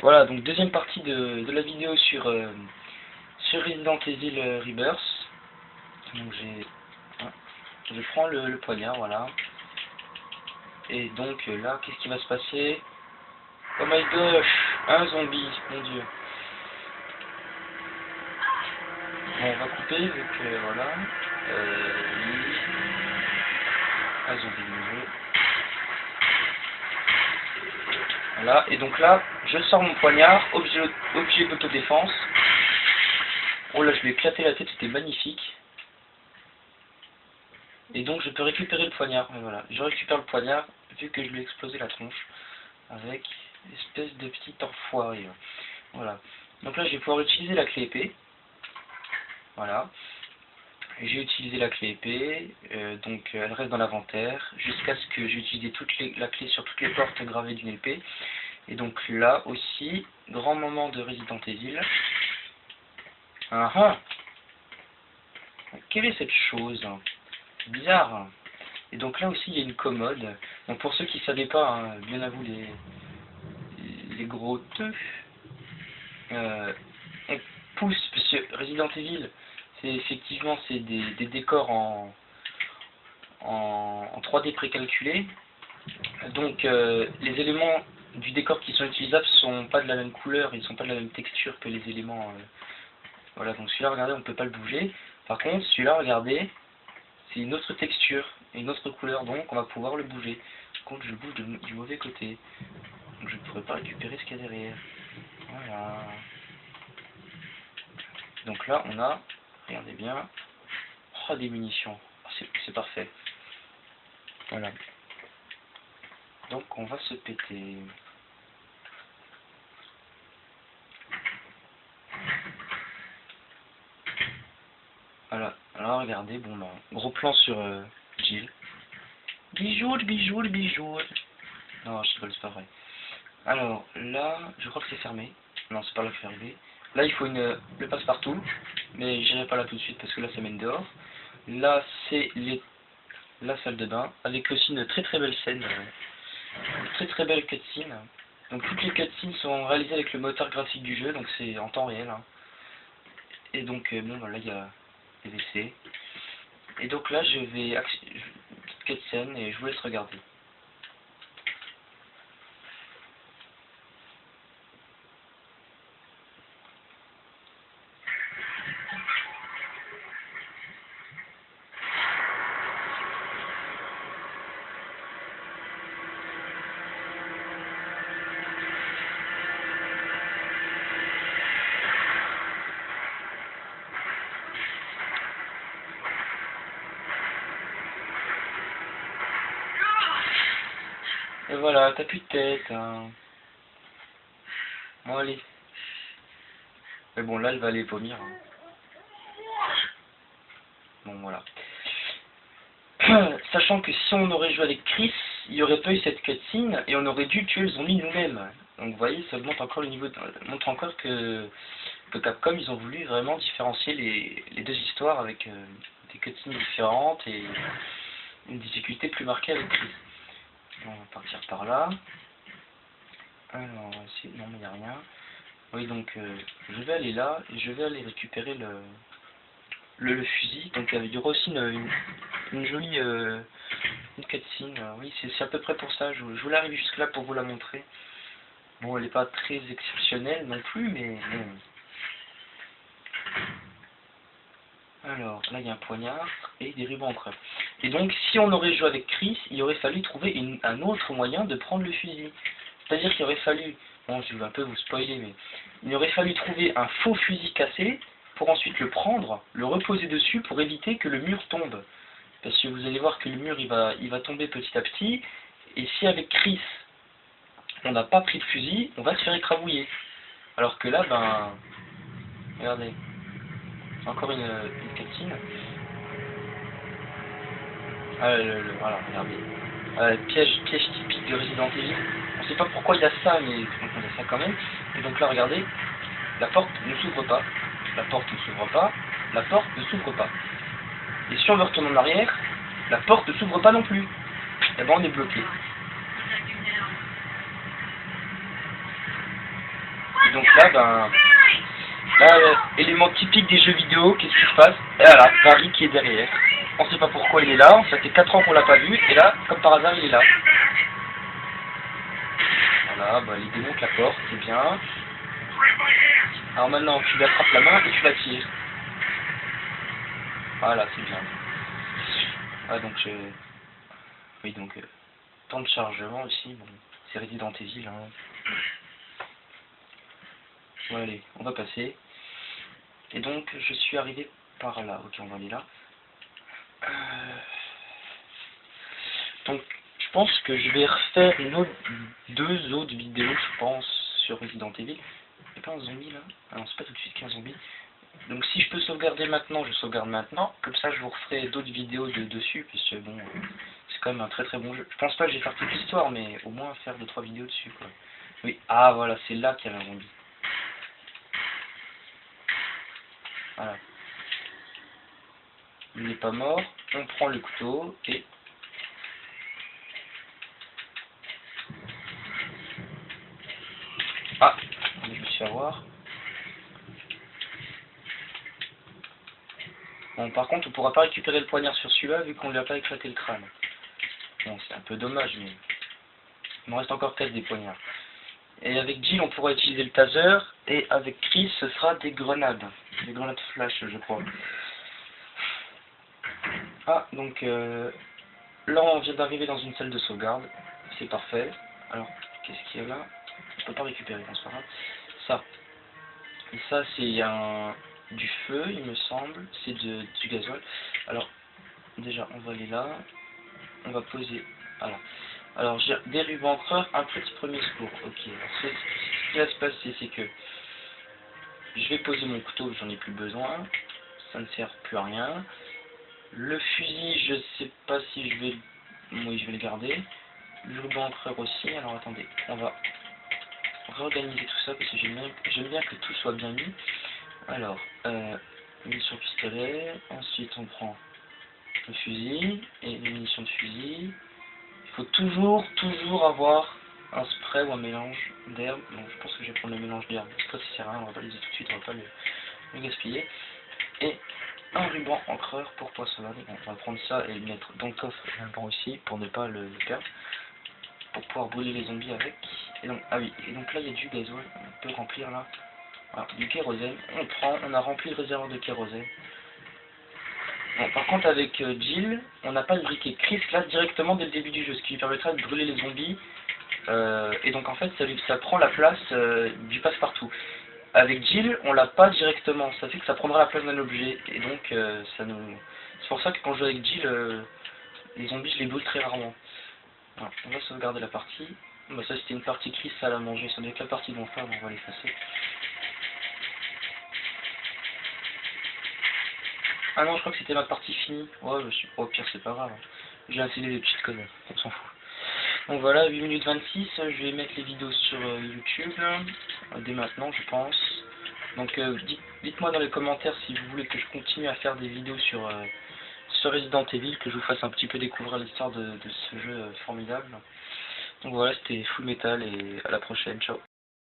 Voilà, donc deuxième partie de la vidéo sur Resident Evil Rebirth. Donc je prends le poignard, voilà. Et donc là, qu'est-ce qui va se passer? Oh my gosh, un zombie, mon dieu. Bon, on va couper, vu que voilà. Oui. Un zombie de nouveau. Voilà, et donc là, je sors mon poignard, objet d'autodéfense. Oh là, je lui ai éclaté la tête, c'était magnifique. Et donc je peux récupérer le poignard, mais voilà, je récupère le poignard, vu que je lui ai explosé la tronche, avec une espèce de petit enfoiré. Voilà, donc là je vais pouvoir utiliser la clé épée. Voilà, j'ai utilisé la clé épée, donc elle reste dans l'inventaire, jusqu'à ce que j'ai utilisé la clé sur toutes les portes gravées d'une épée. Et donc là aussi, grand moment de Resident Evil. Ah ah! Quelle est cette chose? Bizarre. Et donc là aussi il y a une commode. Donc pour ceux qui ne savaient pas, hein, bien à vous les gros teufs, on pousse, parce que Resident Evil, c'est effectivement des décors en 3D précalculés. Donc les éléments du décor qui sont utilisables sont pas de la même couleur, ils sont pas de la même texture que les éléments. Voilà, donc celui-là, regardez, on ne peut pas le bouger. Par contre, celui-là, regardez, c'est une autre texture et une autre couleur, donc on va pouvoir le bouger. Par contre, je le bouge du mauvais côté, donc je ne pourrais pas récupérer ce qu'il y a derrière. Voilà. Donc là, on a, regardez bien, oh, des munitions. Oh, c'est parfait. Voilà. Donc on va se péter. Voilà. Alors regardez, bon ben, gros plan sur Jill. Bijou, bijou, bijou. Non, je rigole, c'est pas vrai. Alors là, je crois que c'est fermé. Non, c'est pas là que c'est arrivé. Là, il faut le passe-partout, mais j'irai pas là tout de suite parce que là, ça mène dehors. Là, c'est la salle de bain, avec aussi une très très belle scène, une très très belle cutscene. Donc toutes les cutscenes sont réalisées avec le moteur graphique du jeu, donc c'est en temps réel. Hein. Et donc, bon, voilà, il y a des WC. Et donc là, je vais petite cutscene et je vous laisse regarder. Et voilà, t'as plus de tête. Hein. Bon, allez. Mais bon, là, elle va aller vomir. Hein. Bon, voilà. Sachant que si on aurait joué avec Chris, il n'y aurait pas eu cette cutscene et on aurait dû tuer le zombie nous-mêmes. Donc vous voyez, ça montre encore le niveau, montre encore que Capcom, ils ont voulu vraiment différencier les deux histoires avec des cutscenes différentes et une difficulté plus marquée avec Chris. On va partir par là. Alors, non mais il n'y a rien. Oui, donc je vais aller là et je vais aller récupérer le fusil. Donc il y aura aussi une jolie une cutscene. Oui, c'est à peu près pour ça. Je voulais arriver jusque là pour vous la montrer. Bon, elle n'est pas très exceptionnelle non plus, mais bon. Alors, là il y a un poignard et des rubans entre eux. Et donc, si on aurait joué avec Chris, il aurait fallu trouver un autre moyen de prendre le fusil. C'est-à-dire qu'il aurait fallu, bon, je vais un peu vous spoiler, mais il aurait fallu trouver un faux fusil cassé pour ensuite le prendre, le reposer dessus pour éviter que le mur tombe. Parce que vous allez voir que le mur il va tomber petit à petit, et si avec Chris on n'a pas pris de fusil, on va se faire écrabouiller. Alors que là, ben, regardez, encore une cutscene. Ah, voilà, regardez. Piège typique de Resident Evil. On ne sait pas pourquoi il y a ça, mais il y a ça quand même. Et donc là, regardez, la porte ne s'ouvre pas, la porte ne s'ouvre pas, la porte ne s'ouvre pas. Et si on veut retourner en arrière, la porte ne s'ouvre pas non plus. Et ben on est bloqué. donc là, ben, élément typique des jeux vidéo, qu'est-ce qui se passe? Et voilà, Barry qui est derrière. On sait pas pourquoi il est là, ça fait 4 ans qu'on l'a pas vu, et là, comme par hasard, il est là. Voilà, bah, il démonte la porte, c'est bien. Alors maintenant, tu lui attrapes la main et tu la tires. Voilà, c'est bien. Ah, donc, oui, donc, temps de chargement aussi, bon, c'est Resident Evil, hein. Bon, allez, on va passer. Et donc, je suis arrivé par là. Ok, on va aller là. Donc, je pense que je vais refaire deux autres vidéos, je pense, sur Resident Evil. Il n'y a pas un zombie là? Ah non, c'est pas tout de suite qu'un zombie. Donc si je peux sauvegarder maintenant, je sauvegarde maintenant. Comme ça, je vous referai d'autres vidéos dessus, puisque bon, c'est quand même un très très bon jeu. Je pense pas que j'ai fait toute l'histoire, mais au moins faire 2-3 vidéos dessus, quoi. Oui, ah voilà, c'est là qu'il y a un zombie. Voilà. Il n'est pas mort. On prend le couteau et... Ah, je me suis à voir. Bon, par contre, on pourra pas récupérer le poignard sur celui-là, vu qu'on lui a pas éclaté le crâne. Bon, c'est un peu dommage, mais... Il me reste encore 4 des poignards. Et avec Jill, on pourra utiliser le taser, et avec Chris, ce sera des grenades. Des grenades flash, je crois. Ah, donc, là, on vient d'arriver dans une salle de sauvegarde. C'est parfait. Alors, qu'est-ce qu'il y a là? Je peux pas récupérer, c'est pas grave. Ça. Et ça, c'est du feu, il me semble. C'est du gasoil. Alors, déjà, on va aller là. On va poser... Voilà. Alors, j'ai des rubans encreurs, un petit premier secours. Ok. Alors, ce qui va se passer, c'est que je vais poser mon couteau, j'en ai plus besoin. Ça ne sert plus à rien. Le fusil, je sais pas si je vais... Oui, je vais le garder. Le ruban encreur aussi. Alors, attendez. On va réorganiser tout ça parce que j'aime bien que tout soit bien mis. Alors, munitions pistolet. Ensuite, on prend le fusil et les munitions de fusil. Il faut toujours avoir un spray ou un mélange d'herbe. Donc je pense que je vais prendre le mélange d'herbe. Ça sert à rien, on va pas l'utiliser tout de suite, on va pas le gaspiller. Et un ruban encreur pour poissonner. Donc on va prendre ça et le mettre dans le coffre également aussi pour ne pas le perdre. Pour pouvoir brûler les zombies avec. Et donc, ah oui, et donc là il y a du gasoil, on peut remplir là. Voilà, du kérosène. On a rempli le réservoir de kérosène. Bon, par contre avec Jill, on n'a pas le briquet Chris là directement dès le début du jeu, ce qui lui permettra de brûler les zombies. Et donc en fait ça prend la place du passe-partout. Avec Jill, on l'a pas directement, ça fait que ça prendra la place d'un objet. Et donc c'est pour ça que quand je joue avec Jill, les zombies je les brûle très rarement. Alors, on va sauvegarder la partie. Bah, ça c'était une partie Chris, ça l'a mangé, ça doit être la partie dont on va l'effacer. Ah non, je crois que c'était ma partie finie. Ouais, au pire, c'est pas grave. J'ai installé des petites conneries, on s'en fout. Donc voilà, 8 minutes 26, je vais mettre les vidéos sur YouTube, dès maintenant, je pense. Donc dites-moi dans les commentaires si vous voulez que je continue à faire des vidéos sur Resident Evil, que je vous fasse un petit peu découvrir l'histoire de ce jeu formidable. Donc voilà, c'était Full Metal et à la prochaine, ciao.